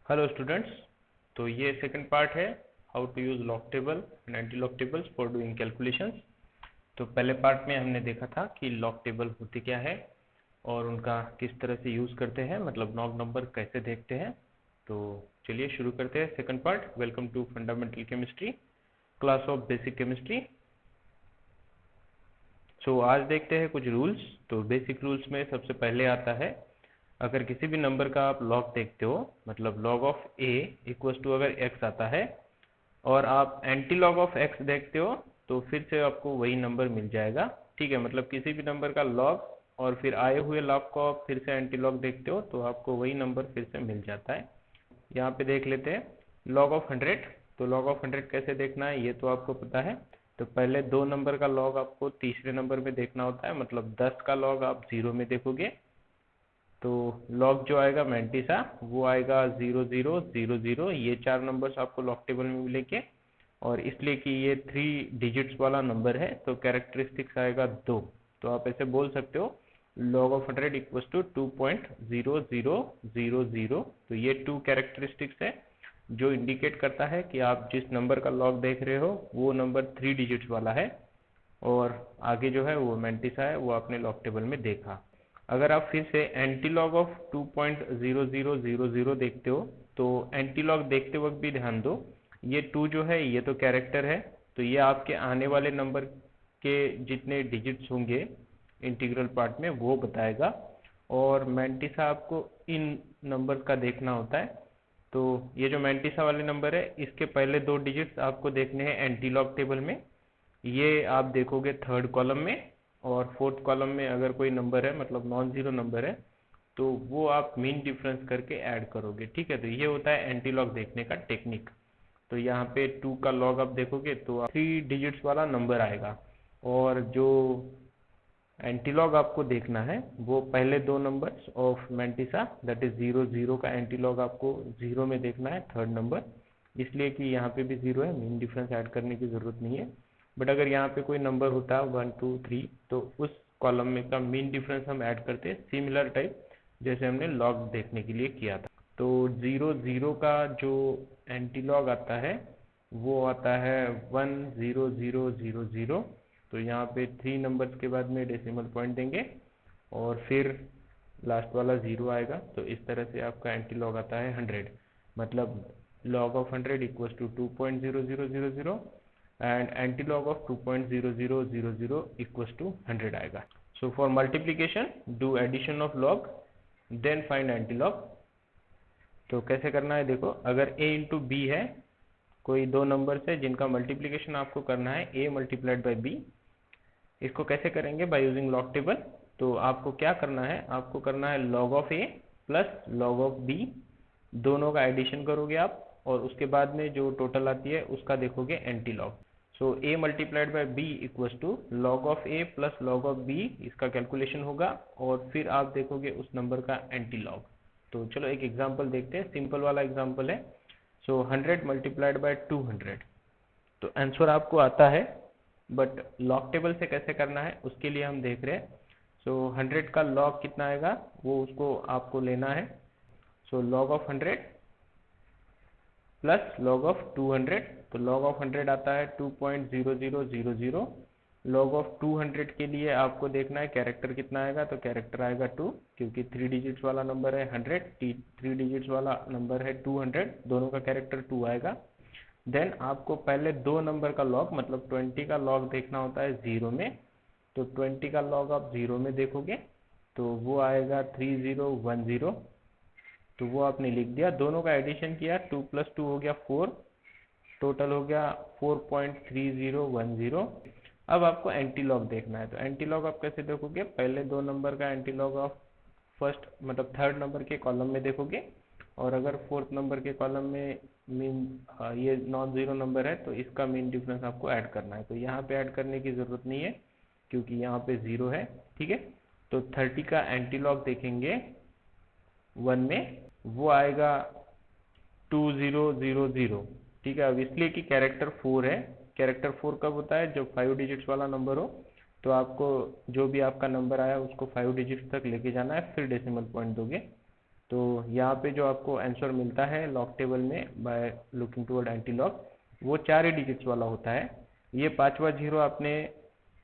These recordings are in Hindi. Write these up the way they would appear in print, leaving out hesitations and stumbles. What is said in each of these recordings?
Hello students. तो ये सेकंड पार्ट है, how to use log table and anti log tables for doing calculations. तो पहले पार्ट में हमने देखा था कि लॉग टेबल होते क्या है और उनका किस तरह से यूज़ करते हैं, मतलब लॉग नंबर कैसे देखते हैं। तो चलिए शुरू करते हैं second part. Welcome to fundamental chemistry, class of basic chemistry. So आज देखते हैं कुछ रूल्स। तो बेसिक रूल्स में सबसे पहले आता है, अगर किसी भी नंबर का आप लॉग देखते हो, मतलब log of A equals to अगर एक्स आता है और आप एंटी लॉग ऑफ एक्स देखते हो तो फिर से आपको वही नंबर मिल जाएगा। ठीक है, मतलब किसी भी नंबर का लॉग और फिर आए हुए लॉग को आप फिर से एंटी लॉग देखते हो तो आपको वही नंबर फिर से मिल जाता है। यहाँ पे देख लेते हैं लॉग ऑफ 100। तो लॉग ऑफ 100 कैसे देखना है ये तो आपको पता है। तो पहले दो नंबर का लॉग आपको तीसरे नंबर में देखना होता है, मतलब 10 का लॉग आप 0 में देखोगे तो लॉग जो आएगा मैंटिसा वो आएगा 0000। ये चार नंबर्स आपको लॉग टेबल में मिलेंगे और इसलिए कि ये 3 डिजिट्स वाला नंबर है तो कैरेक्टरिस्टिक्स आएगा 2। तो आप ऐसे बोल सकते हो log ऑफ 100 इक्वल्स टू 2.0000। तो ये 2 कैरेक्टरिस्टिक्स है जो इंडिकेट करता है कि आप जिस नंबर का लॉग देख रहे हो वो नंबर 3 डिजिट्स वाला है और आगे जो है वो मैंटिसा है, वो आपने लॉग टेबल में देखा। अगर आप फिर से एंटी लॉग ऑफ 2.0000 देखते हो तो एंटी लॉग देखते वक्त भी ध्यान दो, ये 2 जो है ये तो कैरेक्टर है, तो ये आपके आने वाले नंबर के जितने डिजिट्स होंगे इंटीग्रल पार्ट में वो बताएगा और मैंटिसा आपको इन नंबर का देखना होता है। तो ये जो मैंटिसा वाले नंबर है इसके पहले 2 डिजिट्स आपको देखने हैं एंटी लॉग टेबल में। ये आप देखोगे थर्ड कॉलम में, और फोर्थ कॉलम में अगर कोई नंबर है मतलब नॉन जीरो नंबर है तो वो आप मीन डिफरेंस करके ऐड करोगे। ठीक है, तो ये होता है एंटी लॉग देखने का टेक्निक। तो यहाँ पे 2 का लॉग आप देखोगे तो 3 डिजिट्स वाला नंबर आएगा और जो एंटीलॉग आपको देखना है वो पहले दो numbers of mantissa that is 00 का एंटीलॉग आपको 0 में देखना है, थर्ड नंबर, इसलिए कि यहाँ पे भी 0 है, मीन डिफरेंस ऐड करने की ज़रूरत नहीं है। बट अगर यहाँ पे कोई नंबर होता है 1 2 3 तो उस कॉलम में का मीन डिफरेंस हम ऐड करते हैं, सिमिलर टाइप जैसे हमने लॉग देखने के लिए किया था। तो 00 का जो एंटीलॉग आता है वो आता है 10000। तो यहाँ पे 3 नंबर्स के बाद में डेसिमल पॉइंट देंगे और फिर लास्ट वाला 0 आएगा। तो इस तरह से आपका एंटी लॉग आता है 100, मतलब log of 100 equals to 2.0000 and anti log of 2.0000 equals to 100 आएगा। So for multiplication do addition of log then find anti log. तो कैसे करना है देखो, अगर a इंटू बी है, कोई दो नंबर्स है जिनका मल्टीप्लीकेशन आपको करना है a मल्टीप्लाइड बाई b, इसको कैसे करेंगे बाय यूजिंग लॉग टेबल। तो आपको क्या करना है, आपको करना है log of a plus log of b, दोनों का एडिशन करोगे आप और उसके बाद में जो टोटल आती है उसका देखोगे anti log. So a multiplied by b equals to log of a plus log of b, इसका कैलकुलेशन होगा और फिर आप देखोगे उस नंबर का एंटी लॉग। तो चलो एक एग्जांपल देखते हैं, सिंपल वाला एग्जांपल है। सो 100 मल्टीप्लाइड बाय 200, तो आंसर आपको आता है, बट लॉग टेबल से कैसे करना है उसके लिए हम देख रहे हैं। सो 100 का लॉग कितना आएगा वो उसको आपको लेना है। So log of 100 plus log of 200, तो लॉग ऑफ 100 आता है 2.0000। लॉग ऑफ 200 के लिए आपको देखना है कैरेक्टर कितना आएगा, तो कैरेक्टर आएगा 2, क्योंकि 3 डिजिट्स वाला नंबर है 100, 3 डिजिट्स वाला नंबर है 200, दोनों का कैरेक्टर 2 आएगा। देन आपको पहले दो नंबर का लॉग मतलब 20 का लॉग देखना होता है 0 में, तो 20 का लॉग आप 0 में देखोगे तो वो आएगा 3010। तो वो आपने लिख दिया, दोनों का एडिशन किया, 2 प्लस 2 हो गया 4, टोटल हो गया 4.3010। अब आपको एंटी लॉग देखना है, तो एंटी लॉग आप कैसे देखोगे, पहले दो नंबर का एंटी लॉग ऑफ फर्स्ट मतलब थर्ड नंबर के कॉलम में देखोगे और अगर फोर्थ नंबर के कॉलम में मीन ये नॉन जीरो नंबर है तो इसका मीन डिफरेंस आपको ऐड करना है। तो यहाँ पे ऐड करने की ज़रूरत नहीं है क्योंकि यहाँ पे 0 है। ठीक है, तो 30 का एंटी लॉग देखेंगे 1 में, वो आएगा 2000। ठीक है, अब इसलिए कि कैरेक्टर 4 है, कैरेक्टर 4 कब होता है, जब 5 डिजिट्स वाला नंबर हो। तो आपको जो भी आपका नंबर आया उसको 5 डिजिट्स तक लेके जाना है फिर डेसिमल पॉइंट दोगे। तो यहाँ पे जो आपको आंसर मिलता है लॉग टेबल में by looking toward anti log, वो 4 ही डिजिट्स वाला होता है। ये 5वां जीरो आपने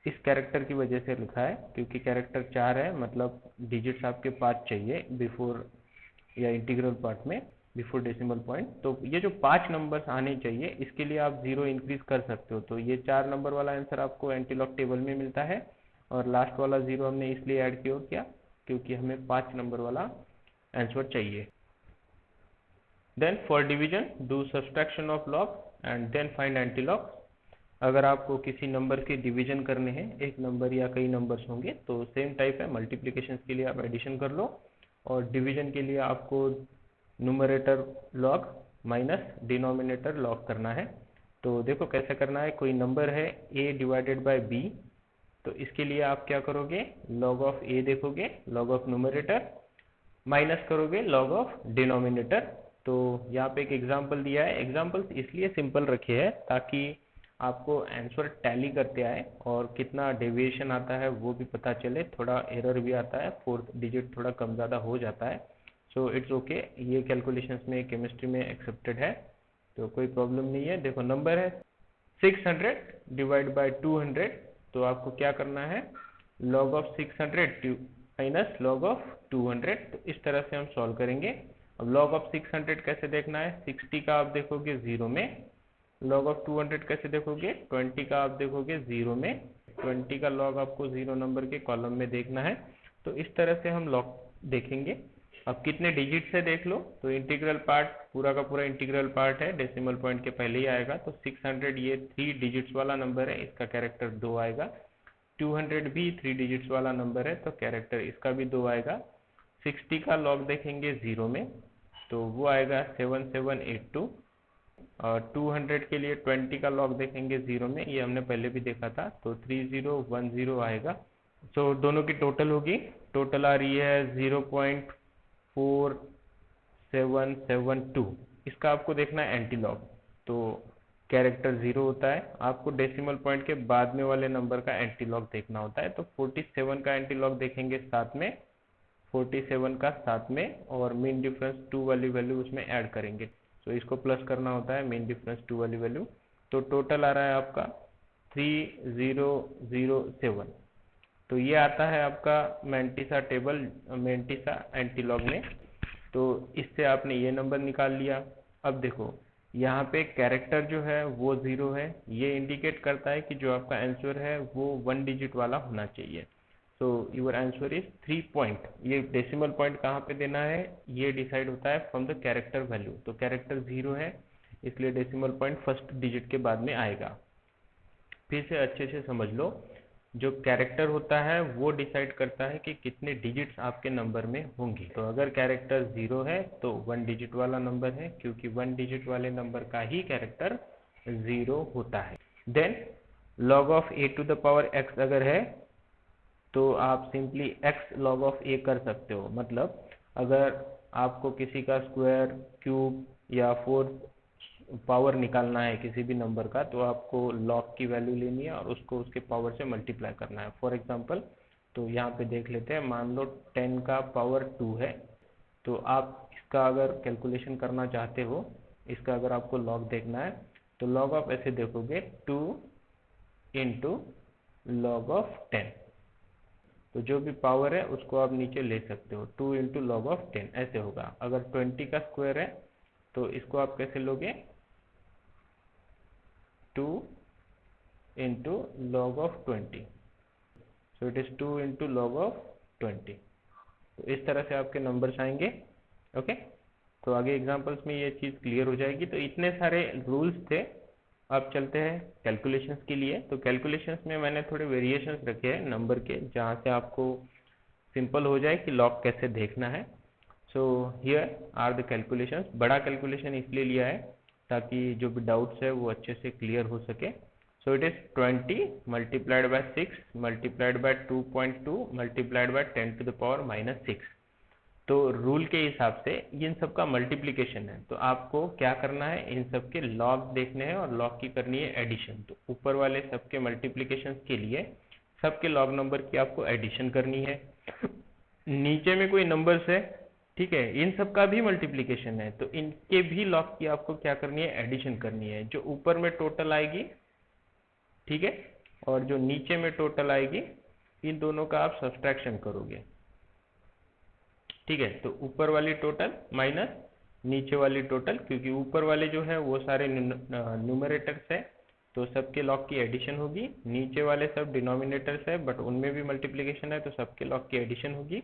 इस कैरेक्टर की वजह से लिखा है, क्योंकि कैरेक्टर 4 है, मतलब डिजिट्स आपके 5 चाहिए बिफोर या इंटीग्रल पार्ट में बिफोर डेसिमल पॉइंट। तो ये जो 5 नंबर्स आने चाहिए, इसके लिए आप 0 इंक्रीज कर सकते हो। तो ये 4 नंबर वाला आंसर आपको एंटी लॉग टेबल में मिलता है, और लास्ट वाला 0 हमने इसलिए ऐड किया क्योंकि हमें 5 नंबर वाला आंसर चाहिए। Then for division do subtraction of log and then find anti log. अगर आपको किसी नंबर के डिवीजन करने हैं, एक नंबर या कई नंबर्स होंगे, तो सेम टाइप है, मल्टीप्लिकेशन के लिए आप एडिशन कर लो, और डिवीजन के लिए आपको numerator log minus denominator log करना है। तो देखो कैसे करना है। कोई नंबर है a डिवाइडेड बाय b, तो इसके लिए आप क्या करोगे, लॉग ऑफ a देखोगे, लॉग ऑफ न्यूमरेटर माइनस करोगे लॉग ऑफ डिनोमिनेटर। तो यहाँ पे एक एग्जांपल दिया है, एग्जांपल्स इसलिए सिंपल रखे हैं ताकि आपको आंसर टैली करते आए और कितना डेविएशन आता है वो भी पता चले। थोड़ा एरर भी आता है, 4th डिजिट थोड़ा कम ज़्यादा हो जाता है, सो इट्स ओके। ये कैलकुलेशंस में केमिस्ट्री में एक्सेप्टेड है, तो कोई प्रॉब्लम नहीं है। देखो नंबर है 600 डिवाइड बाय 200, तो आपको क्या करना है, log of 600 minus log of 200। तो इस तरह से हम सॉल्व करेंगे। अब log ऑफ 600 कैसे देखना है, 60 का आप देखोगे 0 में, log ऑफ 200 कैसे देखोगे, 20 का आप देखोगे 0 में, 20 का log आपको 0 नंबर के कॉलम में देखना है। तो इस तरह से हम log देखेंगे। अब कितने डिजिट से देख लो, तो इंटीग्रल पार्ट पूरा का पूरा इंटीग्रल पार्ट है, डेसिमल पॉइंट के पहले ही आएगा। तो 600 ये 3 डिजिट्स वाला नंबर है, इसका कैरेक्टर 2 आएगा। 200 भी 3 डिजिट्स वाला नंबर है, तो कैरेक्टर इसका भी 2 आएगा। 60 का लॉग देखेंगे 0 में, तो वो आएगा 7782। और 200 के लिए 20 का लॉग देखेंगे 0 में, ये हमने पहले भी देखा था, तो 3010 आएगा। सो दोनों की टोटल होगी, टोटल आ रही है 0.4772। इसका आपको देखना है एंटी लॉग। तो कैरेक्टर 0 होता है, आपको डेसिमल पॉइंट के बाद में वाले नंबर का एंटी लॉग देखना होता है। तो 47 का एंटी लॉग देखेंगे साथ में, 47 का साथ में, और मीन डिफरेंस 2 वाली वैल्यू उसमें ऐड करेंगे। तो इसको प्लस करना होता है मीन डिफरेंस 2 वाली वैल्यू। तो टोटल आ रहा है आपका 3007। तो ये आता है आपका मेंटिसा टेबल, मेंटिसा एंटीलॉग में। तो इससे आपने ये नंबर निकाल लिया। अब देखो यहाँ पे कैरेक्टर जो है वो 0 है, ये इंडिकेट करता है कि जो आपका आंसर है वो 1 डिजिट वाला होना चाहिए। So your answer is 3 point. ये डेसिमल पॉइंट कहाँ पे देना है, ये डिसाइड होता है फ्रॉम द कैरेक्टर वैल्यू। तो कैरेक्टर 0 है, इसलिए डेसिमल पॉइंट फर्स्ट डिजिट के बाद में आएगा। फिर से अच्छे से समझ लो, जो कैरेक्टर होता है वो डिसाइड करता है कि कितने डिजिट्स आपके नंबर में होंगे। तो अगर कैरेक्टर 0 है तो 1 डिजिट वाला नंबर है, क्योंकि 1 डिजिट वाले नंबर का ही कैरेक्टर 0 होता है। Then log of a to the power x अगर है, तो आप simply x log of a कर सकते हो। मतलब अगर आपको किसी का स्क्वायर, क्यूब या फोर्थ पावर निकालना है किसी भी नंबर का, तो आपको log की वैल्यू लेनी है और उसको उसके पावर से मल्टीप्लाई करना है। फॉर एग्जांपल तो यहाँ पे देख लेते हैं, मान लो 10 का पावर 2 है, तो आप इसका अगर कैलकुलेशन करना चाहते हो, इसका अगर आपको log देखना है, तो log ऑफ ऐसे देखोगे 2 इंटू log ऑफ 10। तो जो भी पावर है उसको आप नीचे ले सकते हो, 2 इंटू लॉग ऑफ 10 ऐसे होगा। अगर 20 का स्क्वायर है तो इसको आप कैसे लोगे, 2 into log of 20। So it is 2 into log of 20। तो इस तरह से आपके नंबर्स आएंगे। ओके, तो आगे एग्जांपल्स में ये चीज़ क्लियर हो जाएगी। तो इतने सारे रूल्स थे। अब चलते हैं कैलकुलेशंस के लिए। तो कैलकुलेशंस में मैंने थोड़े वेरिएशंस रखे हैं नंबर के, जहाँ से आपको सिंपल हो जाए कि लॉग कैसे देखना है। So here are the calculations. बड़ा कैलकुलेशन इसलिए लिया है ताकि जो भी डाउट्स है वो अच्छे से क्लियर हो सके। So it is 20 multiplied by 6 multiplied by 2.2 multiplied by 10 to the power -6। तो रूल के हिसाब से इन सब का मल्टीप्लिकेशन है, तो आपको क्या करना है, इन सब के लॉग देखने हैं और लॉग की करनी है एडिशन। तो ऊपर वाले सबके मल्टीप्लिकेशन के लिए सबके लॉग नंबर की आपको एडिशन करनी है। नीचे में कोई नंबर्स है, ठीक है, इन सब का भी मल्टीप्लिकेशन है, तो इनके भी लॉग की आपको क्या करनी है, एडिशन करनी है। जो ऊपर में टोटल आएगी, ठीक है, और जो नीचे में टोटल आएगी, इन दोनों का आप सब्सट्रैक्शन करोगे। ठीक है, तो ऊपर वाली टोटल माइनस नीचे वाली टोटल, क्योंकि ऊपर वाले जो है वो सारे न्यूमरेटर्स है, तो सबके लॉग की एडिशन होगी। नीचे वाले सब डिनोमिनेटर्स है, बट उनमें भी मल्टीप्लिकेशन है, तो सबके लॉग की एडिशन होगी।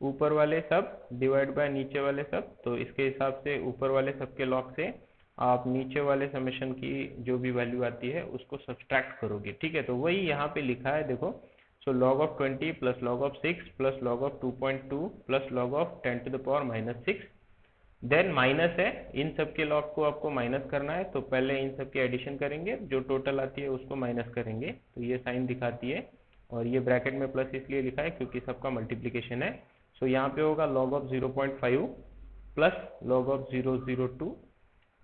ऊपर वाले सब डिवाइड बाय नीचे वाले सब, तो इसके हिसाब से ऊपर वाले सबके लॉग से आप नीचे वाले समेशन की जो भी वैल्यू आती है उसको सब्सट्रैक्ट करोगे। ठीक है, तो वही यहाँ पे लिखा है, देखो। सो log of 20 plus log of 6 plus log of 2.2 plus log of 10 to the power minus 6, then minus है, इन सब के लॉग को आपको माइनस करना है, तो पहले इन सब की एडिशन करेंगे, जो टोटल आती है उसको माइनस करेंगे, तो ये साइन दिखाती है, और ये ब्रैकेट में प्लस इसलिए लिखा है क्योंकि सबका मल्टीप्लिकेशन है। सो यहाँ पे होगा log of 0.5 plus log of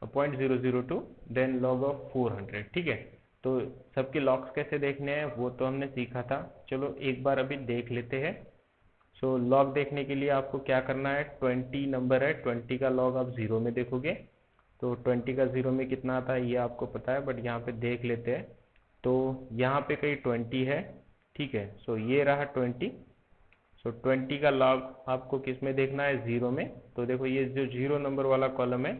0.002 then log of 400। ठीक है, तो सबके लॉग्स कैसे देखने हैं वो तो हमने सीखा था, चलो एक बार अभी देख लेते हैं। सो लॉग देखने के लिए आपको क्या करना है, 20 नंबर है, 20 का लॉग आप जीरो में देखोगे, तो 20 का जीरो में कितना आता है ये आपको पता है, बट यहाँ पे देख लेते हैं। तो यहाँ पे कहीं 20 है, ठीक है, सो ये रहा 20। सो 20 का लॉग आपको किस में देखना है, जीरो में। तो देखो ये जो जीरो नंबर वाला कॉलम है,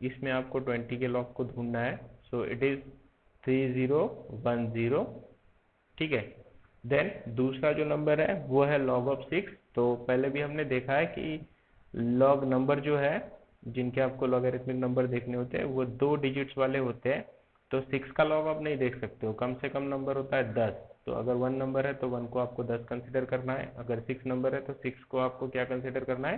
इसमें आपको 20 के लॉग को ढूंढना है। सो इट इज 3010। ठीक है, देन दूसरा जो नंबर है वो है log ऑफ 6। तो पहले भी हमने देखा है कि लॉग नंबर जो है, जिनके आपको लॉगरिथमिक नंबर देखने होते हैं, वो 2 डिजिट्स वाले होते हैं। तो 6 का लॉग आप नहीं देख सकते हो, कम से कम नंबर होता है 10। तो अगर 1 नंबर है तो 1 को आपको 10 कंसिडर करना है, अगर 6 नंबर है तो 6 को आपको क्या कंसिडर करना है,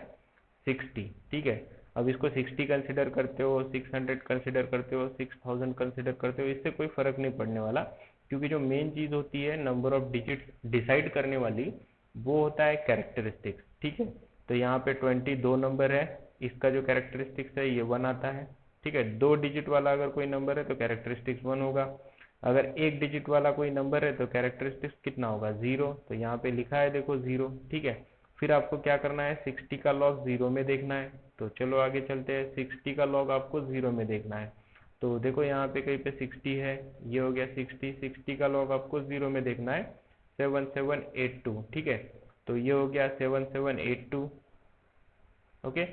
60। ठीक है, अब इसको 60 कंसिडर करते हो, 600 कंसिडर करते हो, 6000 कंसिडर करते हो, इससे कोई फर्क नहीं पड़ने वाला, क्योंकि जो मेन चीज होती है नंबर ऑफ डिजिट डिसाइड करने वाली, वो होता है कैरेक्टरिस्टिक्स। ठीक है, तो यहाँ पे 22 नंबर है, इसका जो कैरेक्टरिस्टिक्स है ये 1 आता है। ठीक है, 2 डिजिट वाला अगर कोई नंबर है तो कैरेक्टरिस्टिक्स 1 होगा, अगर 1 डिजिट वाला कोई नंबर है तो कैरेक्टरिस्टिक्स कितना होगा, 0। तो यहाँ पे लिखा है देखो 0। ठीक है, फिर आपको क्या करना है, 60 का लॉग जीरो में देखना है। तो चलो आगे चलते हैं, 60 का लॉग आपको जीरो में देखना है। तो देखो यहाँ पे कहीं पे 60 है, ये हो गया 60। 60 का लॉग आपको जीरो में देखना है, 7782। ठीक है, तो ये हो गया 7782। ओके,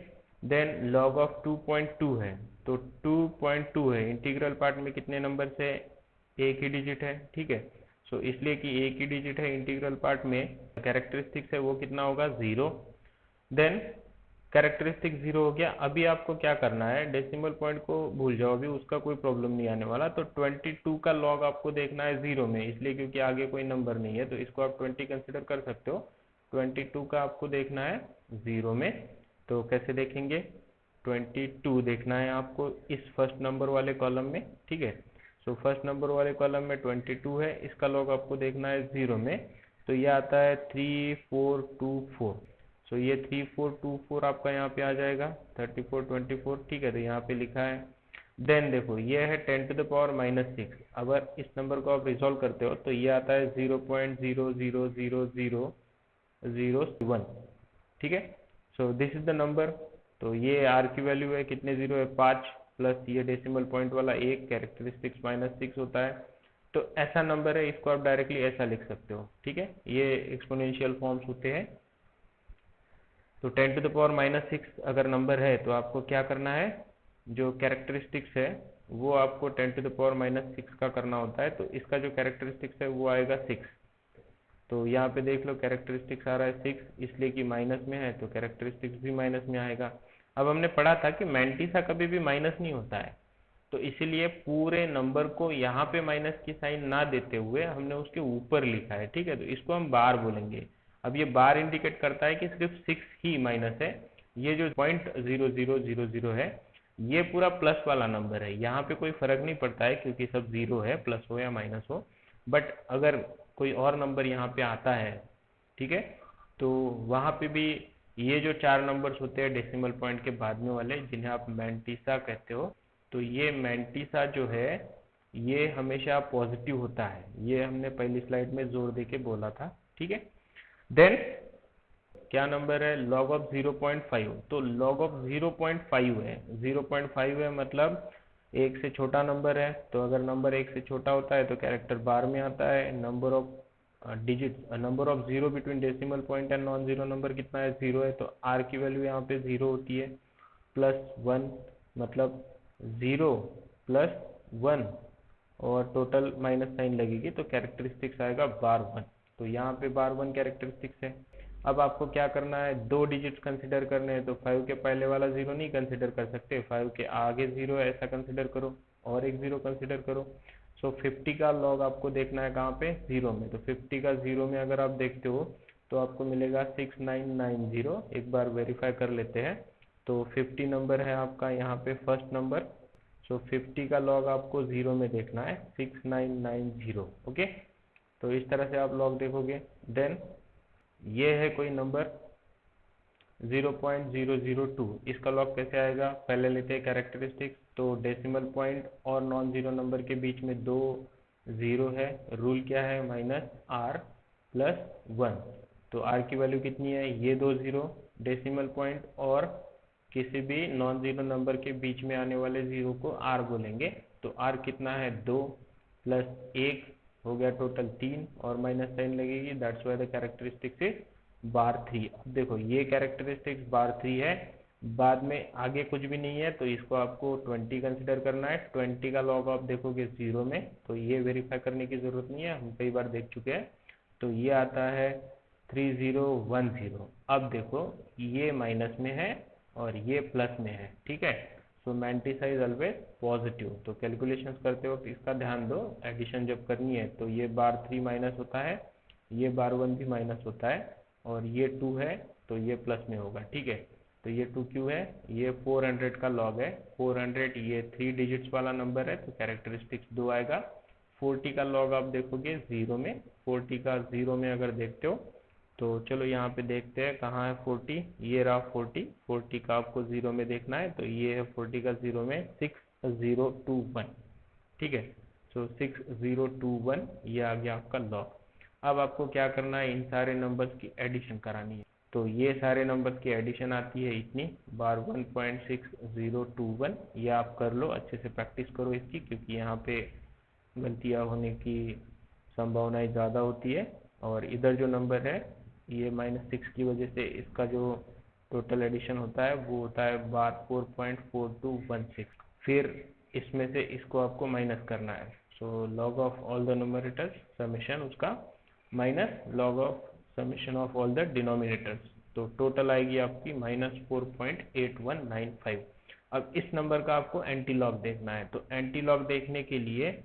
देन log ऑफ 2.2 है, तो 2.2 है, इंटीग्रल पार्ट में कितने नंबर से, एक ही डिजिट है। ठीक है, सो इसलिए कि एक ही डिजिट है इंटीग्रल पार्ट में, कैरेक्टरिस्टिक्स है वो कितना होगा, 0। देन कैरेक्टरिस्टिक 0 हो गया। अभी आपको क्या करना है, डेसिमल पॉइंट को भूल जाओ, अभी उसका कोई प्रॉब्लम नहीं आने वाला। तो 22 का लॉग आपको देखना है 0 में, इसलिए क्योंकि आगे कोई नंबर नहीं है, तो इसको आप 20 कंसिडर कर सकते हो। 22 का आपको देखना है 0 में, तो कैसे देखेंगे, 22 देखना है आपको इस फर्स्ट नंबर वाले कॉलम में। ठीक है, सो फर्स्ट नंबर वाले कॉलम में 22 है, इसका लॉग आपको देखना है 0 में, तो ये आता है 3424। सो ये 3424 आपका यहाँ पे आ जाएगा, 3424। ठीक है, तो यहाँ पे लिखा है। देन देखो ये है 10 टू द पावर माइनस 6, अगर इस नंबर को आप रिजॉल्व करते हो तो ये आता है 0.000001। ठीक है, so this is the number. तो ये आर की वैल्यू है, कितने जीरो है, 5, प्लस ये डेसिमल पॉइंट वाला 1, कैरेक्टरिस्टिक्स -6 होता है। तो ऐसा नंबर है, इसको आप डायरेक्टली ऐसा लिख सकते हो। ठीक है, ये एक्सपोनेंशियल फॉर्म्स होते हैं। तो 10 टू द पावर -6 अगर नंबर है तो आपको क्या करना है, जो कैरेक्टरिस्टिक्स है वो आपको 10 टू द पावर -6 का करना होता है। तो इसका जो कैरेक्टरिस्टिक्स है वो आएगा 6। तो यहाँ पे देख लो कैरेक्टरिस्टिक्स आ रहा है 6, इसलिए कि माइनस में है तो कैरेक्टरिस्टिक्स भी माइनस में आएगा। अब हमने पढ़ा था कि मैंटिसा कभी भी माइनस नहीं होता है, तो इसीलिए पूरे नंबर को यहाँ पे माइनस की साइन ना देते हुए हमने उसके ऊपर लिखा है। ठीक है, तो इसको हम बार बोलेंगे। अब ये बार इंडिकेट करता है कि सिर्फ 6 ही माइनस है। ये जो 0.0000 है ये पूरा प्लस वाला नंबर है, यहाँ पे कोई फर्क नहीं पड़ता है क्योंकि सब जीरो है, प्लस हो या माइनस हो। बट अगर कोई और नंबर यहाँ पे आता है, ठीक है, तो वहाँ पे भी ये जो 4 नंबर्स होते हैं डेसिमल पॉइंट के बाद में वाले, जिन्हें आप मैंटिसा कहते हो, तो ये मैंटिसा जो है ये हमेशा पॉजिटिव होता है, ये हमने पहली स्लाइड में जोर देके बोला था। ठीक है, देन क्या नंबर है, log ऑफ 0.5, तो log ऑफ 0.5 है, 0.5 है मतलब एक से छोटा नंबर है, तो अगर नंबर एक से छोटा होता है तो कैरेक्टर बार में आता है। Number of digit, number of zero between decimal point and non zero number कितना है, 0 है, तो आर की वैल्यू यहाँ पे 0 होती है। +1 मतलब 0 + 1 और टोटल माइनस साइन लगेगी तो कैरेक्टरिस्टिक्स आएगा बार 1। तो यहाँ पे बार 1 कैरेक्टरिस्टिक्स है। अब आपको क्या करना है, 2 डिजिट्स कंसिडर करने हैं, तो 5 के पहले वाला 0 नहीं कंसिडर कर सकते, 5 के आगे 0 है ऐसा कंसिडर करो और एक 0 कंसिडर करो। सो 50 का लॉग आपको देखना है कहाँ पे, 0 में, तो 50 का 0 में अगर आप देखते हो तो आपको मिलेगा 6990। एक बार वेरीफाई कर लेते हैं, तो 50 नंबर है आपका यहाँ पे फर्स्ट नंबर। सो 50 का लॉग आपको 0 में देखना है, 6990। ओके, तो इस तरह से आप लॉग देखोगे। देन ये है कोई नंबर 0.002, इसका लॉग कैसे आएगा, पहले लेते हैं कैरेक्टरिस्टिक्स। तो डेसिमल पॉइंट और नॉन जीरो नंबर के बीच में 2 0 है, रूल क्या है, -r+1। तो r की वैल्यू कितनी है, ये 2 0 डेसिमल पॉइंट और किसी भी नॉन जीरो नंबर के बीच में आने वाले जीरो को r बोलेंगे। तो r कितना है, 2 + 1 हो गया टोटल 3 और माइनस साइन लगेगी, that's why the characteristics is bar 3। अब देखो ये कैरेक्टरिस्टिक्स बार 3 है, बाद में आगे कुछ भी नहीं है, तो इसको आपको 20 कंसिडर करना है। 20 का लॉग आप देखोगे 0 में, तो ये वेरीफाई करने की जरूरत नहीं है, हम कई बार देख चुके हैं। तो ये आता है 3010। अब देखो ये माइनस में है और ये प्लस में है, ठीक है। सो मैंटिसा इज ऑलवेज पॉजिटिव। तो कैलकुलेशंस करते वक्त इसका ध्यान दो, एडिशन जब करनी है तो ये बार 3 माइनस होता है, ये बार 1 भी माइनस होता है, और ये 2 है तो ये प्लस में होगा, ठीक है। तो ये 2 क्यों है, ये 400 का लॉग है, 400 ये 3 डिजिट्स वाला नंबर है, तो कैरेक्टरिस्टिक्स 2 आएगा। 40 का लॉग आप देखोगे 0 में, 40 का 0 में अगर देखते हो तो चलो यहाँ पे देखते हैं कहाँ है 40, ये रहा 40। 40 का आपको 0 में देखना है, तो ये है 40 का 0 में 6021, ठीक है। सो 6021 ये आ गया आपका लॉग। अब आपको क्या करना है, इन सारे नंबर्स की एडिशन करानी है। तो ये सारे नंबर्स की एडिशन आती है इतनी, बार 1.6021। ये आप कर लो, अच्छे से प्रैक्टिस करो इसकी, क्योंकि यहाँ पे गलतियाँ होने की संभावनाएं ज़्यादा होती है। और इधर जो नंबर है ये -6 की वजह से इसका जो टोटल एडिशन होता है वो होता है बार 4.4216। फिर इसमें से इसको आपको माइनस करना है। So log of all the numerators summation उसका minus log of summation of all the denominators, तो टोटल आएगी आपकी -4.8195। अब इस नंबर का आपको एंटी लॉग देखना है, तो एंटी लॉग देखने के लिए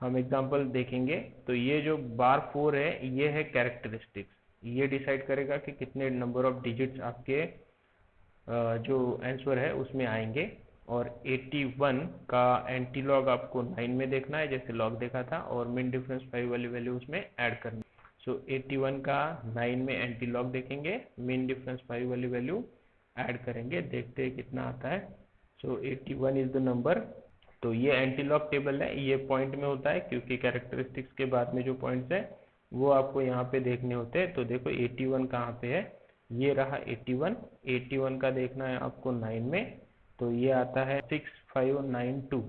हम एग्जांपल देखेंगे। तो ये जो बार 4 है ये है कैरेक्टरिस्टिक्स, ये डिसाइड करेगा कि कितने नंबर ऑफ डिजिट्स आपके जो आंसर है उसमें आएंगे। और 81 का एंटी लॉग आपको 9 में देखना है जैसे लॉग देखा था, और मिन डिफरेंस 5 वाली वैल्यू उसमें ऐड करनी। सो 81 का 9 में एंटी लॉग देखेंगे, मिन डिफरेंस 5 वाली वैल्यू ऐड करेंगे, देखते हैं कितना आता है। सो 81 इज द नंबर। तो ये एंटी लॉग टेबल है, ये पॉइंट में होता है क्योंकि कैरेक्टरिस्टिक्स के बाद में जो पॉइंट्स है वो आपको यहाँ पे देखने होते हैं। तो देखो 81 कहाँ पे है, ये रहा 81। 81 का देखना है आपको 9 में, तो ये आता है 6592,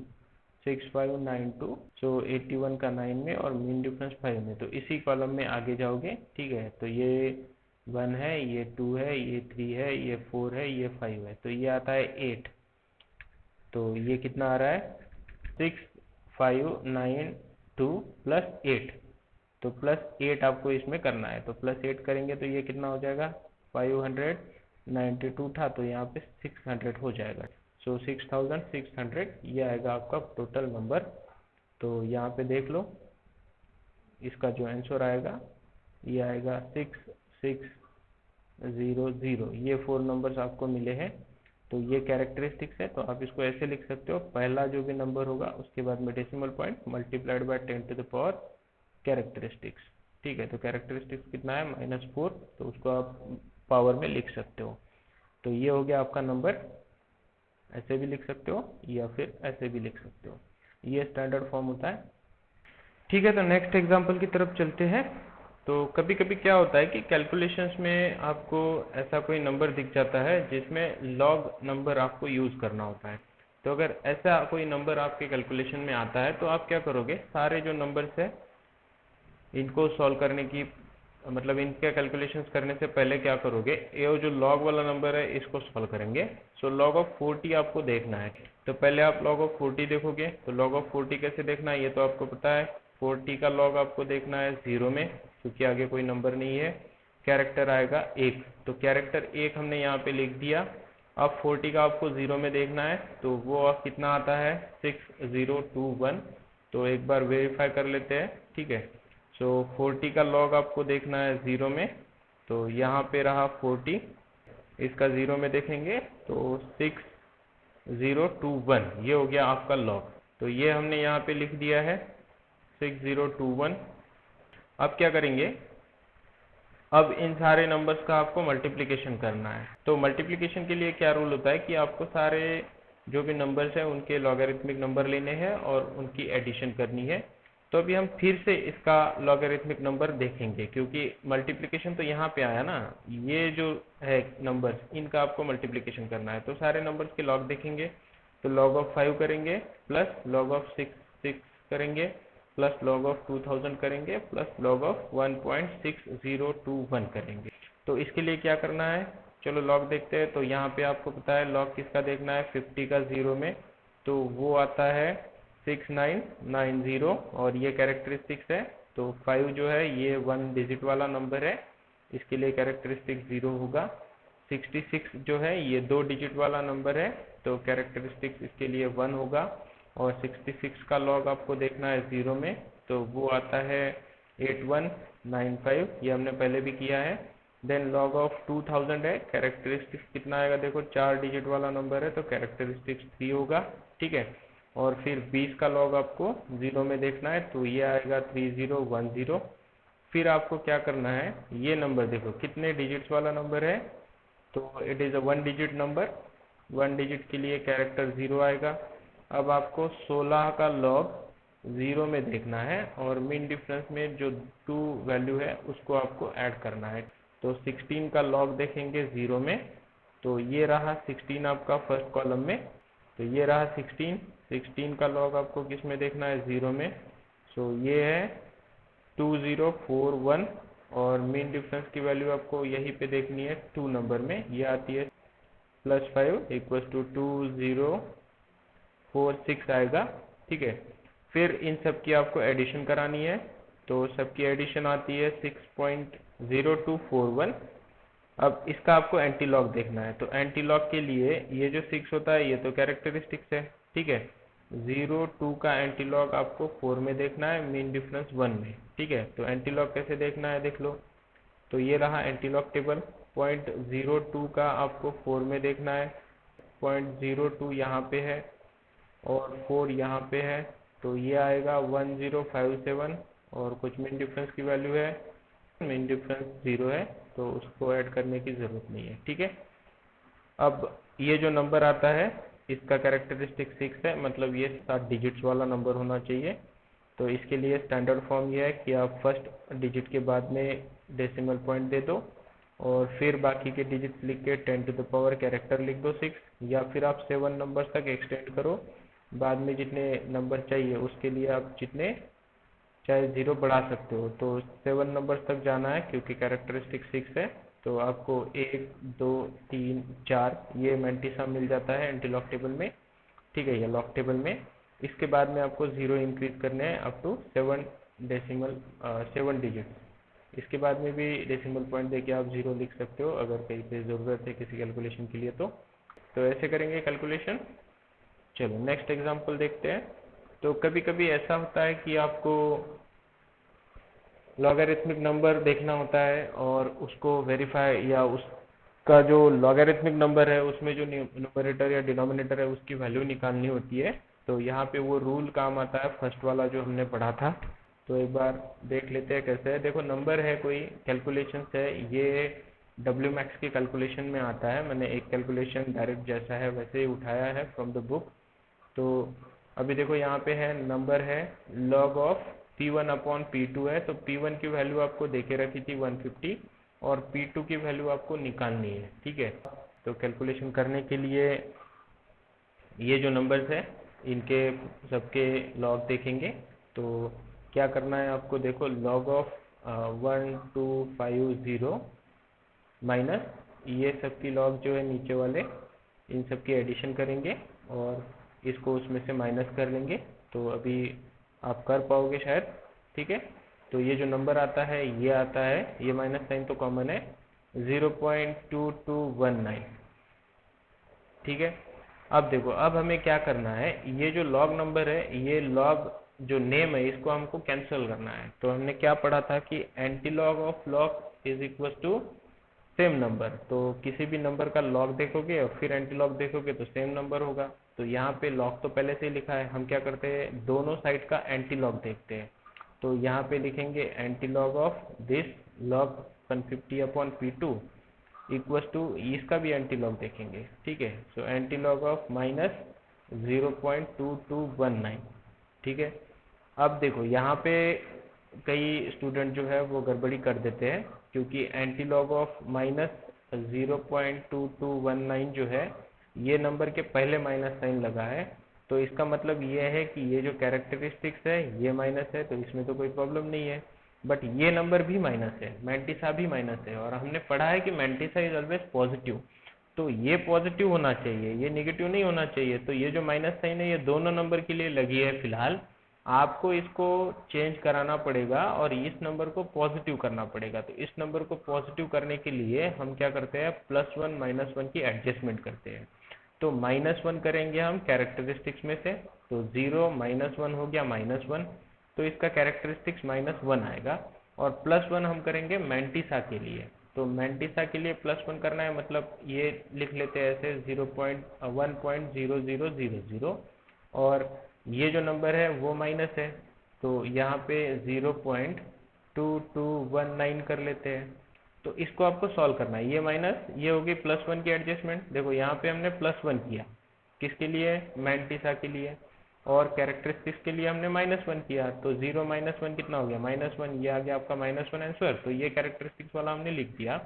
6592। सो 81 का 9 में और मीन डिफरेंस 5 में, तो इसी कॉलम में आगे जाओगे, ठीक है। तो ये 1 है, ये 2 है, ये 3 है, ये 4 है, ये 5 है, तो ये आता है 8। तो ये कितना आ रहा है, 6592 + 8। तो +8 आपको इसमें करना है, तो +8 करेंगे तो ये कितना हो जाएगा, 592 था तो यहाँ पे 600 हो जाएगा। सो 6600 ये आएगा आपका टोटल नंबर। तो यहाँ पे देख लो इसका जो आंसर आएगा ये आएगा 6600। ये 4 नंबर्स आपको मिले हैं। तो ये कैरेक्टरिस्टिक्स है, तो आप इसको ऐसे लिख सकते हो, पहला जो भी नंबर होगा उसके बाद में decimal point multiplied by 10⁻⁴ characteristics, ठीक है। तो कैरेक्टरिस्टिक्स कितना है, -4, तो उसको आप पावर में लिख सकते हो। तो ये हो गया आपका नंबर, ऐसे भी लिख सकते हो या फिर ऐसे भी लिख सकते हो, ये स्टैंडर्ड फॉर्म होता है, ठीक है। तो नेक्स्ट एग्जाम्पल की तरफ चलते हैं। तो कभी कभी क्या होता है कि कैलकुलेशंस में आपको ऐसा कोई नंबर दिख जाता है जिसमें लॉग नंबर आपको यूज़ करना होता है। तो अगर ऐसा कोई नंबर आपके कैलकुलेशन में आता है तो आप क्या करोगे, सारे जो नंबर्स है इनको सॉल्व करने की मतलब इनके कैलकुलेशंस करने से पहले क्या करोगे, ये जो लॉग वाला नंबर है इसको सॉल्व करेंगे। सो log ऑफ 40 आपको देखना है। तो पहले आप log ऑफ 40 देखोगे। तो log ऑफ 40 कैसे देखना है ये तो आपको पता है। 40 का log आपको देखना है 0 में, क्योंकि आगे कोई नंबर नहीं है। कैरेक्टर आएगा 1, तो कैरेक्टर 1 हमने यहाँ पे लिख दिया। अब 40 का आपको 0 में देखना है, तो वो कितना आता है 6021। तो एक बार वेरीफाई कर लेते हैं, ठीक है। सो 40 का log आपको देखना है 0 में, तो यहाँ पे रहा 40, इसका 0 में देखेंगे तो 6021, ये हो गया आपका log। तो ये हमने यहाँ पे लिख दिया है 6021। अब क्या करेंगे, अब इन सारे नंबर्स का आपको मल्टीप्लिकेशन करना है। तो मल्टीप्लिकेशन के लिए क्या रूल होता है कि आपको सारे जो भी नंबर्स हैं उनके लॉगरिथमिक नंबर लेने हैं और उनकी एडिशन करनी है। तो अभी हम फिर से इसका लॉगरिथमिक नंबर देखेंगे, क्योंकि मल्टीप्लिकेशन तो यहाँ पे आया ना, ये जो है नंबर्स इनका आपको मल्टीप्लिकेशन करना है। तो सारे नंबर्स के लॉग देखेंगे। तो log ऑफ 5 करेंगे, प्लस log ऑफ 6 करेंगे, प्लस log ऑफ 2000 करेंगे, प्लस log ऑफ 1.6021 करेंगे। तो इसके लिए क्या करना है, चलो log देखते हैं। तो यहाँ पे आपको पता है log किसका देखना है, 50 का 0 में, तो वो आता है 6990, और ये कैरेक्टरिस्टिक्स है। तो 5 जो है ये 1 डिजिट वाला नंबर है, इसके लिए कैरेक्टरिस्टिक 0 होगा। 66 जो है ये 2 डिजिट वाला नंबर है, तो कैरेक्टरिस्टिक्स इसके लिए 1 होगा। और 66 का log आपको देखना है 0 में, तो वो आता है 8195, ये हमने पहले भी किया है। देन log ऑफ 2000 है, कैरेक्टरिस्टिक्स कितना आएगा देखो, 4 डिजिट वाला नंबर है, तो कैरेक्टरिस्टिक्स 3 होगा, ठीक है। और फिर 20 का log आपको 0 में देखना है, तो ये आएगा 3010। फिर आपको क्या करना है, ये नंबर देखो कितने डिजिट्स वाला नंबर है, तो it is a 1 digit number. 1 digit के लिए कैरेक्टर 0 आएगा। अब आपको 16 का log 0 में देखना है, और मीन डिफरेंस में जो 2 वैल्यू है उसको आपको ऐड करना है। तो 16 का log देखेंगे 0 में, तो ये रहा 16 आपका फर्स्ट कॉलम में। तो ये रहा 16 का log आपको किस में देखना है, 0 में। सो ये है 2041, और मीन डिफरेंस की वैल्यू आपको यहीं पे देखनी है 2 नंबर में, ये आती है +5 इक्वल्स टू 2046 आएगा, ठीक है। फिर इन सब की आपको एडिशन करानी है। तो सबकी एडिशन आती है 6.0241। अब इसका आपको एंटी लॉग देखना है। तो एंटी लॉग के लिए ये जो 6 होता है ये तो कैरेक्टरिस्टिक्स है, ठीक है। 02 का एंटी लॉग आपको 4 में देखना है, मीन डिफरेंस 1 में, ठीक है। तो एंटी लॉग कैसे देखना है देख लो। तो ये रहा एंटी लॉग टेबल। 0.02 का आपको 4 में देखना है, 0.02 यहाँ पे है और 4 यहाँ पे है, तो ये आएगा 1057। और कुछ मीन डिफरेंस की वैल्यू है, मीन डिफरेंस 0 है, तो उसको ऐड करने की ज़रूरत नहीं है, ठीक है। अब ये जो नंबर आता है इसका कैरेक्टरिस्टिक 6 है, मतलब ये 7 डिजिट्स वाला नंबर होना चाहिए। तो इसके लिए स्टैंडर्ड फॉर्म ये है कि आप फर्स्ट डिजिट के बाद में डेसिमल पॉइंट दे दो, और फिर बाकी के डिजिट्स लिख के 10 टू द पावर कैरेक्टर लिख दो 6, या फिर आप 7 नंबर्स तक एक्सटेंड करो। बाद में जितने नंबर चाहिए उसके लिए आप जितने चाहे 0 बढ़ा सकते हो। तो 7 नंबर्स तक जाना है, क्योंकि कैरेक्टरिस्टिक 6 है। तो आपको 1 2 3 4 ये मैंटिसा मिल जाता है एंटीलॉक टेबल में, ठीक है, या लॉक टेबल में। इसके बाद में आपको 0 इंक्रीज करने हैं अप टू 7 डिजिट। इसके बाद में भी डेसिमल पॉइंट देके आप 0 लिख सकते हो अगर कहीं पे ज़रूरत है किसी कैलकुलेशन के लिए। तो ऐसे करेंगे कैलकुलेशन। चलो नेक्स्ट एग्जांपल देखते हैं। तो कभी कभी ऐसा होता है कि आपको लॉगरिथमिक नंबर देखना होता है और उसको वेरीफाई, या उसका जो लॉगरिथमिक नंबर है उसमें जो न्यूमरेटर या डिनोमिनेटर है उसकी वैल्यू निकालनी होती है। तो यहाँ पे वो रूल काम आता है फर्स्ट वाला जो हमने पढ़ा था। तो एक बार देख लेते हैं कैसे है। देखो नंबर है कोई, कैलकुलेशन है, ये WMAX के कैलकुलेशन में आता है। मैंने एक कैलकुलेशन डायरेक्ट जैसा है वैसे ही उठाया है फ्रॉम द बुक। तो अभी देखो यहाँ पे है नंबर है log of P1 upon P2 है, तो P1 की वैल्यू आपको देके रखी थी 150 और P2 की वैल्यू आपको निकालनी है, ठीक है। तो कैलकुलेशन करने के लिए ये जो नंबर्स है इनके सबके लॉग देखेंगे। तो क्या करना है आपको, देखो लॉग ऑफ 1250 माइनस ये सब की लॉग जो है नीचे वाले, इन सब की एडिशन करेंगे और इसको उसमें से माइनस कर लेंगे। तो अभी आप कर पाओगे शायद, ठीक है। तो ये जो नंबर आता है ये आता है, ये माइनस साइन तो कॉमन है, 0.2219, ठीक है। अब देखो, अब हमें क्या करना है, ये जो लॉग नंबर है, ये लॉग जो नेम है इसको हमको कैंसिल करना है। तो हमने क्या पढ़ा था कि anti log of log is equal to same number. तो किसी भी नंबर का लॉग देखोगे और फिर एंटी लॉग देखोगे तो सेम नंबर होगा। तो यहाँ पे लॉग तो पहले से ही लिखा है, हम क्या करते हैं दोनों साइड का एंटी लॉग देखते हैं। तो यहाँ पे लिखेंगे anti log of this log 150 upon P2 equal to, इसका भी एंटी लॉग देखेंगे, ठीक है। So anti log of minus 0.2219, ठीक है। अब देखो यहाँ पे कई स्टूडेंट जो है वो गड़बड़ी कर देते हैं, क्योंकि एंटी लॉग ऑफ माइनस 0.2219 जो है ये नंबर के पहले माइनस साइन लगा है। तो इसका मतलब ये है कि ये जो कैरेक्टरिस्टिक्स है ये माइनस है, तो इसमें तो कोई प्रॉब्लम नहीं है। बट ये नंबर भी माइनस है, मैंटिसा भी माइनस है, और हमने पढ़ा है कि मैंटिसा इज ऑलवेज पॉजिटिव। तो ये पॉजिटिव होना चाहिए, ये नेगेटिव नहीं होना चाहिए। तो ये जो माइनस साइन है ये दोनों नंबर के लिए लगी है फिलहाल। आपको इसको चेंज कराना पड़ेगा और इस नंबर को पॉजिटिव करना पड़ेगा। तो इस नंबर को पॉजिटिव करने के लिए हम क्या करते हैं, +1 -1 की एडजस्टमेंट करते हैं। तो -1 करेंगे हम कैरेक्टरिस्टिक्स में से, तो 0 -1 हो गया -1, तो इसका कैरेक्टरिस्टिक्स -1 आएगा। और +1 हम करेंगे मैंटिसा के लिए। तो मैंटिसा के लिए +1 करना है, मतलब ये लिख लेते हैं ऐसे 1.0000, और ये जो नंबर है वो माइनस है, तो यहाँ पे 0.2219 कर लेते हैं। तो इसको आपको सॉल्व करना है, ये माइनस ये होगी +1 की एडजस्टमेंट। देखो यहाँ पे हमने +1 किया, किसके लिए, मैंटिसा के लिए, और कैरेक्टरिस्टिक्स के लिए हमने -1 किया। तो 0 -1 कितना हो गया, -1, ये आ गया आपका -1 आंसर। तो ये कैरेक्टरिस्टिक्स वाला हमने लिख दिया।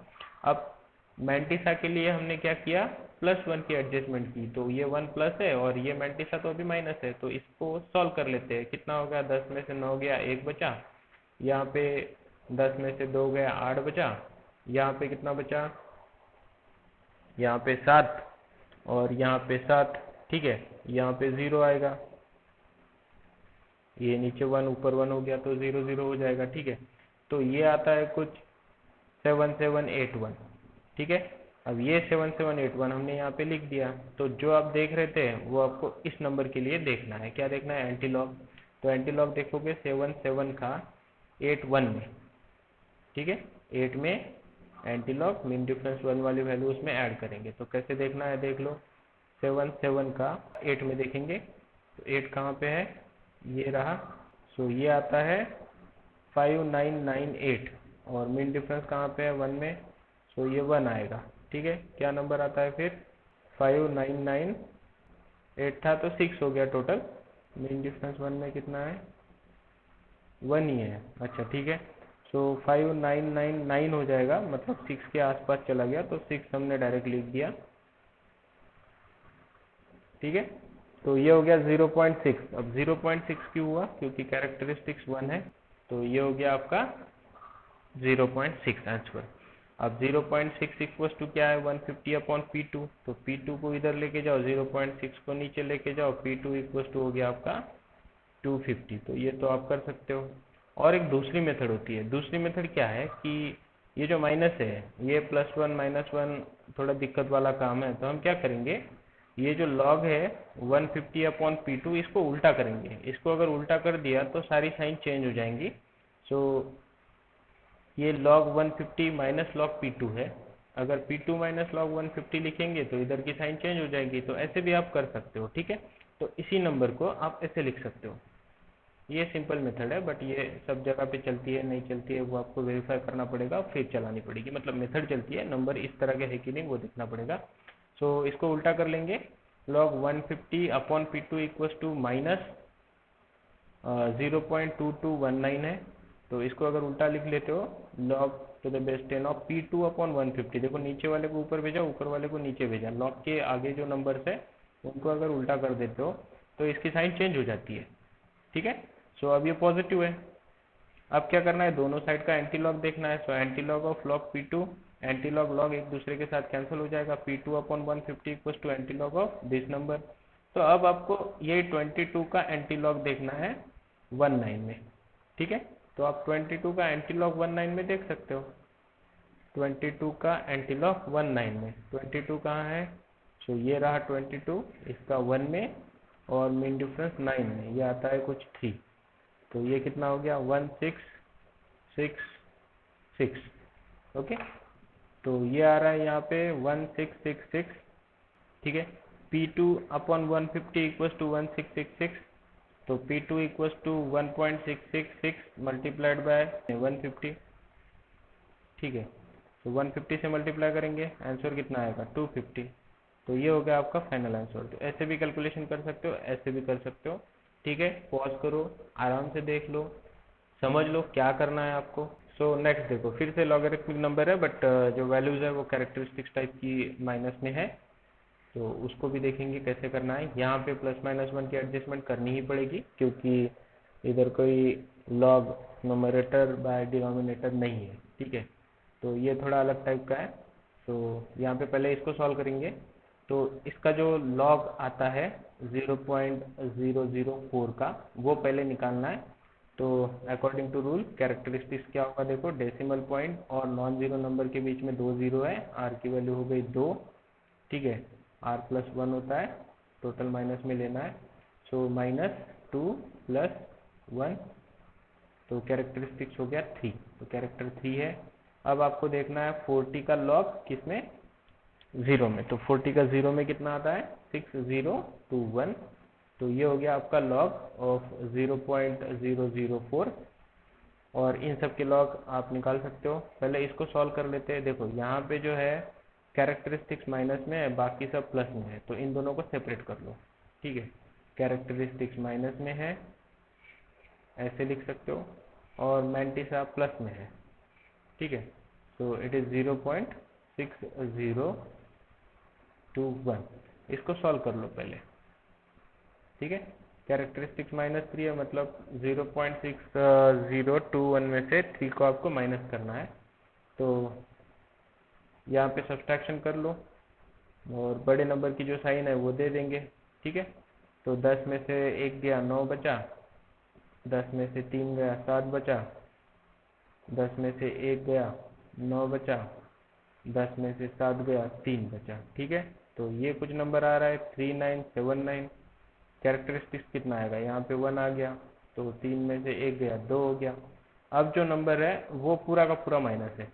अब मैंटिसा के लिए हमने क्या किया, +1 की एडजस्टमेंट की। तो ये 1 प्लस है और ये मैंटिसा तो अभी माइनस है, तो इसको सॉल्व कर लेते हैं। कितना हो गया, 10 में से 9 गया, 1 बचा। यहाँ पे 10 में से 2 गया, 8 बचा। यहाँ पे कितना बचा, यहाँ पे 7, और यहाँ पे 7, ठीक है। यहाँ पे 0 आएगा, ये नीचे 1 ऊपर 1 हो गया, तो 0 0 हो जाएगा, ठीक है। तो ये आता है कुछ 7781, ठीक है। अब ये 7781 हमने यहाँ पे लिख दिया। तो जो आप देख रहे थे वो आपको इस नंबर के लिए देखना है, क्या देखना है, एंटी लॉग। तो एंटी लॉग देखोगे 77 का 81 में, ठीक है, 8 में एंटी लॉग मीन डिफरेंस 1 वाली वैल्यू उसमें ऐड करेंगे। तो कैसे देखना है देख लो, 77 का 8 में देखेंगे, तो 8 कहाँ पे है, ये रहा। सो ये आता है 5998, और मीन डिफरेंस कहाँ पे है, 1 में। सो ये 1 आएगा, ठीक है। क्या नंबर आता है फिर, 5998 था तो 6 हो गया टोटल। मीन डिफरेंस 1 में कितना है, 1 ही है, अच्छा ठीक है। सो 5999 हो जाएगा, मतलब 6 के आसपास चला गया, तो 6 हमने डायरेक्ट लिख दिया, ठीक है। तो ये हो गया 0.6। अब 0.6 क्यों हुआ, क्योंकि कैरेक्टरिस्टिक्स 1 है, तो ये हो गया आपका 0.6 आंसर। अब 0.6 इक्वल टू क्या है, 150 अपॉन P2। तो P2 को इधर लेके जाओ, 0.6 को नीचे लेके जाओ, P2 इक्वल टू हो गया आपका 250। तो ये तो आप कर सकते हो। और एक दूसरी मेथड होती है, दूसरी मेथड क्या है कि ये जो माइनस है, ये +1 -1 थोड़ा दिक्कत वाला काम है। तो हम क्या करेंगे, ये जो लॉग है 150 अपॉन P2, इसको उल्टा करेंगे। इसको अगर उल्टा कर दिया तो सारी साइन चेंज हो जाएंगी। सो ये log 150 माइनस लॉग P2 है। अगर P2 माइनस लॉग 150 लिखेंगे तो इधर की साइन चेंज हो जाएगी। तो ऐसे भी आप कर सकते हो, ठीक है। तो इसी नंबर को आप ऐसे लिख सकते हो। ये सिंपल मेथड है, बट ये सब जगह पे चलती है नहीं चलती है वो आपको वेरीफाई करना पड़ेगा, फिर चलानी पड़ेगी। मतलब मेथड चलती है, नंबर इस तरह के है कि नहीं वो देखना पड़ेगा। सो इसको उल्टा कर लेंगे, log 150 upon P2 equal to minus 0.2219 है, तो इसको अगर उल्टा लिख लेते हो log to the base 10 of P2 upon 150, देखो नीचे वाले को ऊपर भेजा, ऊपर वाले को नीचे भेजा, log के आगे जो नंबर्स है उनको अगर उल्टा कर देते हो तो इसकी साइन चेंज हो जाती है। ठीक है, सो अब ये पॉजिटिव है। अब क्या करना है, दोनों साइड का एंटी लॉग देखना है। So anti log of log P2, anti log log एक दूसरे के साथ कैंसिल हो जाएगा, P2 upon 150 equals to anti log of this number. तो अब आपको ये 22 का एंटी लॉग देखना है 19 में। ठीक है, तो आप 22 का एंटी लॉग 19 में देख सकते हो। 22 का एंटी लॉग 19 में, 22 कहाँ है, सो ये रहा 22, इसका 1 में और मीन डिफरेंस 9 में, ये आता है कुछ 3, तो ये कितना हो गया 1666। ओके, तो ये आ रहा है यहाँ पे 1666। ठीक है, P2 अपॉन 150 इक्वल्स टू 1666, तो P2 equals to 1.666 multiplied by 150। ठीक है, तो 150 से मल्टीप्लाई करेंगे, आंसर कितना आएगा 250। तो ये हो गया आपका फाइनल आंसर। तो ऐसे भी कैलकुलेशन कर सकते हो, ऐसे भी कर सकते हो। ठीक है, पॉज करो, आराम से देख लो, समझ लो क्या करना है आपको। सो नेक्स्ट देखो, फिर से लॉगरिथमिक नंबर है, बट जो वैल्यूज है वो कैरेक्टरिस्टिक्स टाइप की माइनस में है, तो उसको भी देखेंगे कैसे करना है। यहाँ पे प्लस माइनस 1 की एडजस्टमेंट करनी ही पड़ेगी, क्योंकि इधर कोई लॉग नोमरेटर बाय डिनोमिनेटर नहीं है। ठीक है, तो ये थोड़ा अलग टाइप का है। तो यहाँ पे पहले इसको सॉल्व करेंगे। तो इसका जो लॉग आता है 0.004 का, वो पहले निकालना है। तो अकॉर्डिंग टू रूल कैरेक्टरिस्टिक्स क्या होगा, देखो डेसिमल पॉइंट और नॉन जीरो नंबर के बीच में 2 जीरो है, आर की वैल्यू हो गई 2। ठीक है, आर प्लस 1 होता है, टोटल माइनस में लेना है। सो -2 + 1, तो कैरेक्टरिस्टिक्स हो गया 3, तो कैरेक्टर 3 है। अब आपको देखना है 40 का लॉग किसमें, 0 में। तो 40 का 0 में कितना आता है 6021, तो ये हो गया आपका लॉग ऑफ 0.004। और इन सब के लॉग आप निकाल सकते हो। पहले इसको सॉल्व कर लेते हैं। देखो यहाँ पे जो है कैरेक्टरिस्टिक्स माइनस में है, बाकी सब प्लस में है, तो इन दोनों को सेपरेट कर लो। ठीक है, कैरेक्टरिस्टिक्स माइनस में है, ऐसे लिख सकते हो, और मैंटिसा प्लस में है। ठीक है, तो इट इज़ 0.6021, इसको सॉल्व कर लो पहले। ठीक है, कैरेक्टरिस्टिक्स -3 है, मतलब 0.6021 में से 3 को आपको माइनस करना है। तो यहाँ पे सब्सट्रैक्शन कर लो, और बड़े नंबर की जो साइन है वो दे देंगे। ठीक है, तो 10 में से 1 गया 9 बचा, 10 में से 3 गया 7 बचा, 10 में से 1 गया 9 बचा, 10 में से 7 गया 3 बचा। ठीक है, तो ये कुछ नंबर आ रहा है 3979। कैरेक्टरिस्टिक्स कितना आएगा, यहाँ पे 1 आ गया, तो 3 में से 1 गया 2 हो गया। अब जो नंबर है वो पूरा का पूरा माइनस है।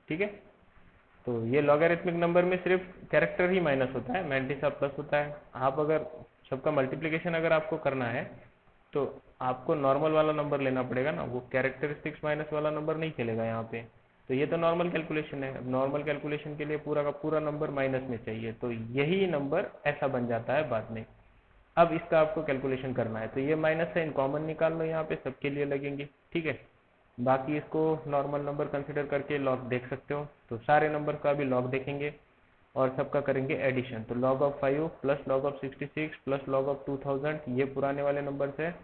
ठीक है, तो ये लॉगरिथमिक नंबर में सिर्फ कैरेक्टर ही माइनस होता है, मैंटिसा प्लस होता है। आप अगर सबका मल्टीप्लिकेशन अगर आपको करना है तो आपको नॉर्मल वाला नंबर लेना पड़ेगा ना, वो कैरेक्टरिस्टिक्स माइनस वाला नंबर नहीं चलेगा यहाँ पे। तो ये तो नॉर्मल कैलकुलेशन है, नॉर्मल कैलकुलेशन के लिए पूरा का पूरा नंबर माइनस में चाहिए, तो यही नंबर ऐसा बन जाता है बाद में। अब इसका आपको कैलकुलेशन करना है, तो ये माइनस साइन कॉमन निकाल लो, यहाँ पे सबके लिए लगेंगे। ठीक है, बाकी इसको नॉर्मल नंबर कंसिडर करके लॉग देख सकते हो। तो सारे नंबर का भी लॉग देखेंगे और सबका करेंगे एडिशन। तो log of 5 plus log of 66 plus log of 2000, ये पुराने वाले नंबर है।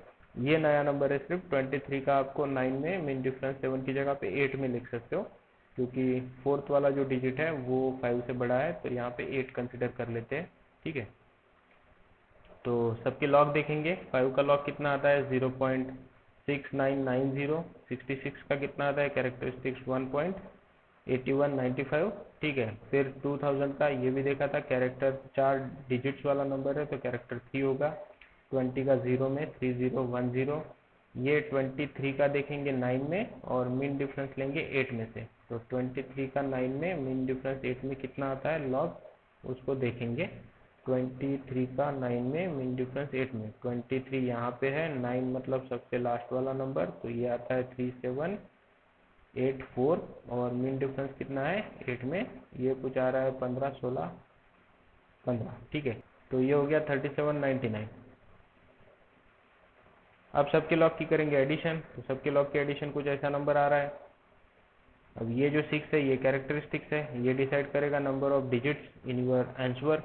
ये नया नंबर है सिर्फ 23 का, आपको 9 में मीन डिफरेंस 7 की जगह पे 8 में लिख सकते हो, क्योंकि फोर्थ वाला जो डिजिट है वो 5 से बड़ा है, तो यहाँ पे 8 कंसिडर कर लेते हैं। ठीक है, तो सबके लॉग देखेंगे। 5 का लॉग कितना आता है 0.6990, 66 का कितना आता है कैरेक्टरिस्टिक्स 1.8195। ठीक है, फिर 2000 का ये भी देखा था, कैरेक्टर 4 डिजिट्स वाला नंबर है, तो कैरेक्टर 3 होगा। 20 का 0 में 3010, ये 23 का देखेंगे 9 में, और मीन डिफरेंस लेंगे 8 में से। तो 23 का 9 में, मीन डिफरेंस 8 में कितना आता है लॉग, उसको देखेंगे। 23 का 9 में, मीन डिफरेंस 8 में, 23 यहाँ पे है, 9 मतलब सबसे लास्ट वाला नंबर, तो ये आता है 3784, और मीन डिफरेंस कितना है 8 में, ये कुछ आ रहा है 15 16 15। ठीक है, तो ये हो गया 3799। अब सबके लॉग की करेंगे एडिशन, तो सबके लॉग के एडिशन कुछ ऐसा नंबर आ रहा है। अब ये जो 6 है ये कैरेक्टरिस्टिक्स है, ये डिसाइड करेगा number of digits in your answer.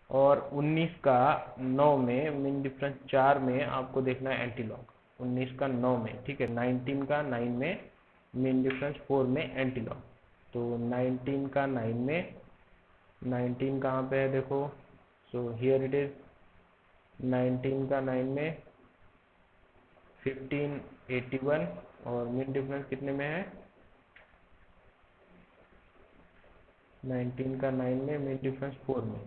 और 19 का 9 में मीन डिफरेंस 4 में आपको देखना है एंटी लॉग, 19 का 9 में, ठीक है। 19 का 9 में मीन डिफरेंस 4 में एंटी लॉग। तो 19 का 9 में, 19 कहाँ पे है देखो, सो हियर इट इज। 19 का 9 में 1581 और मीन डिफरेंस कितने में है, 19 का 9 में मीन डिफरेंस 4 में।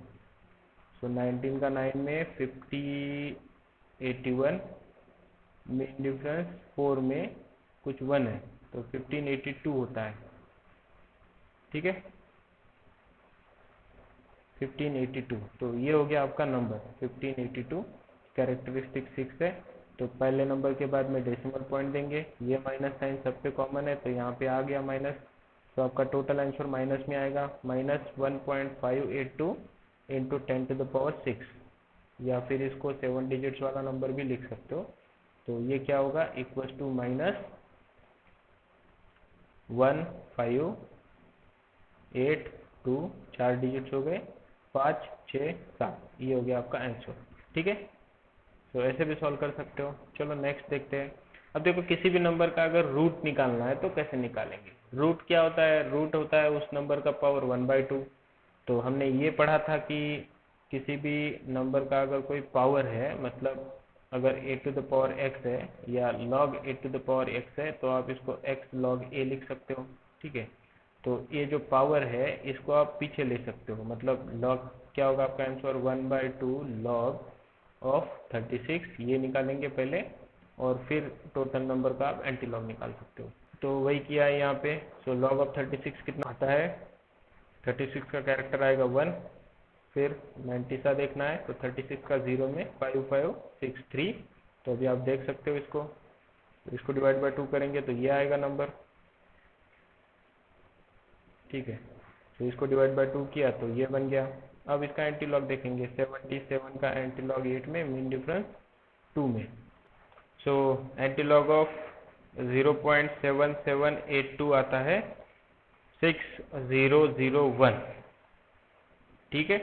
सो 19 का 9 में 5081 मीन डिफरेंस 4 में कुछ 1 है, तो 1582 होता है, ठीक है। 1582, तो ये हो गया आपका नंबर 1582। कैरेक्टरिस्टिक 6 है, तो पहले नंबर के बाद में डेसिमल पॉइंट देंगे, ये माइनस साइन सब पे कॉमन है तो यहाँ पे आ गया माइनस, तो आपका टोटल आंसर माइनस में आएगा, -1.582 इंटू 10⁶, या फिर इसको 7 डिजिट्स वाला नंबर भी लिख सकते हो। तो ये क्या होगा, इक्वल टू -1582, 4 डिजिट्स हो गए, 5 6 7, ये हो गया आपका आंसर, ठीक है। तो ऐसे भी सॉल्व कर सकते हो। चलो नेक्स्ट देखते हैं। अब देखो किसी भी नंबर का अगर रूट निकालना है तो कैसे निकालेंगे। रूट क्या होता है, रूट होता है उस नंबर का पावर 1/2। तो हमने ये पढ़ा था कि किसी भी नंबर का अगर कोई पावर है, मतलब अगर a⁴x है या log a⁴x है, तो आप इसको x log a लिख सकते हो, ठीक है। तो ये जो पावर है इसको आप पीछे ले सकते हो, मतलब log क्या होगा आपका आंसर, 1/2 log ऑफ 36, ये निकालेंगे पहले, और फिर टोटल नंबर का आप एंटी लॉग निकाल सकते हो। तो वही किया है यहाँ पे। सो log ऑफ 36 कितना आता है, 36 का कैरेक्टर आएगा 1, फिर 90 सा देखना है, तो 36 का 0 में 5563। तो अभी आप देख सकते हो इसको, तो इसको डिवाइड बाय 2 करेंगे तो ये आएगा नंबर, ठीक है। तो इसको डिवाइड बाय 2 किया तो ये बन गया। अब इसका एंटी लॉग देखेंगे, 77 का एंटी लॉग 8 में, मीन डिफरेंस 2 में। सो एंटी लॉग ऑफ 0.7782 आता है 6001, ठीक है।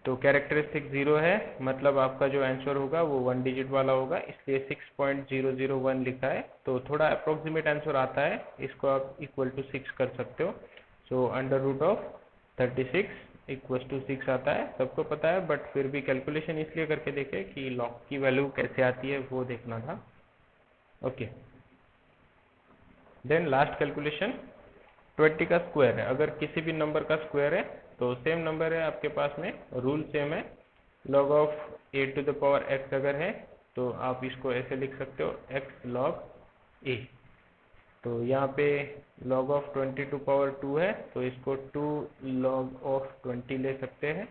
तो कैरेक्टरिस्टिक 0 है, मतलब आपका जो आंसर होगा वो 1 डिजिट वाला होगा, इसलिए 6001 लिखा है। तो थोड़ा अप्रोक्सीमेट आंसर आता है, इसको आप इक्वल टू 6 कर सकते हो। So under root of 36 equal to 6 आता है, सबको पता है, बट फिर भी कैलकुलेशन इसलिए करके देखे कि लॉग की वैल्यू कैसे आती है वो देखना था। ओके, देन लास्ट कैलकुलेशन 20 का स्क्वायर है। अगर किसी भी नंबर का स्क्वायर है तो सेम नंबर है आपके पास में, रूल सेम है। log ऑफ a⁴x अगर है तो आप इसको ऐसे लिख सकते हो, x log a। तो यहाँ पे log ऑफ 20⁴ है, तो इसको 2 log ऑफ 20 ले सकते हैं।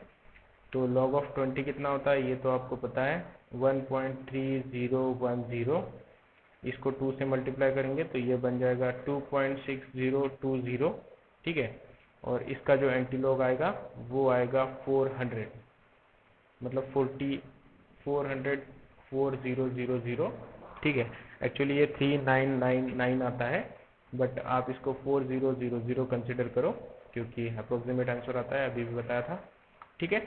तो log ऑफ 20 कितना होता है ये तो आपको पता है, 1.3010। इसको 2 से मल्टीप्लाई करेंगे तो ये बन जाएगा 2.6020, ठीक है। और इसका जो एंटी लॉग आएगा वो आएगा 400, मतलब 4000, ठीक है। एक्चुअली ये 3999 आता है, बट आप इसको 4000 कंसिडर करो, क्योंकि अप्रोक्सीमेट आंसर आता है, अभी भी बताया था, ठीक है।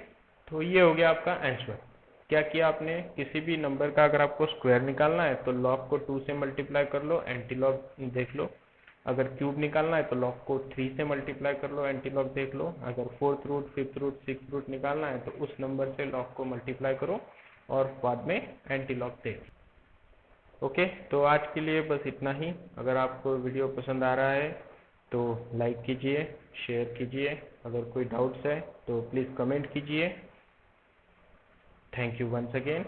तो ये हो गया आपका आंसर। क्या किया आपने, किसी भी नंबर का अगर आपको स्क्वायर निकालना है तो लॉग को 2 से मल्टीप्लाई कर लो, एंटी लॉग देख लो। अगर क्यूब निकालना है तो लॉग को 3 से मल्टीप्लाई कर लो, एंटी लॉग देख लो। अगर 4th root 5th root 6th root निकालना है तो उस नंबर से लॉग को मल्टीप्लाई करो और बाद में एंटी लॉग देख। ओके, तो आज के लिए बस इतना ही। अगर आपको वीडियो पसंद आ रहा है तो लाइक कीजिए, शेयर कीजिए। अगर कोई डाउट्स है तो प्लीज़ कमेंट कीजिए। Thank you once again.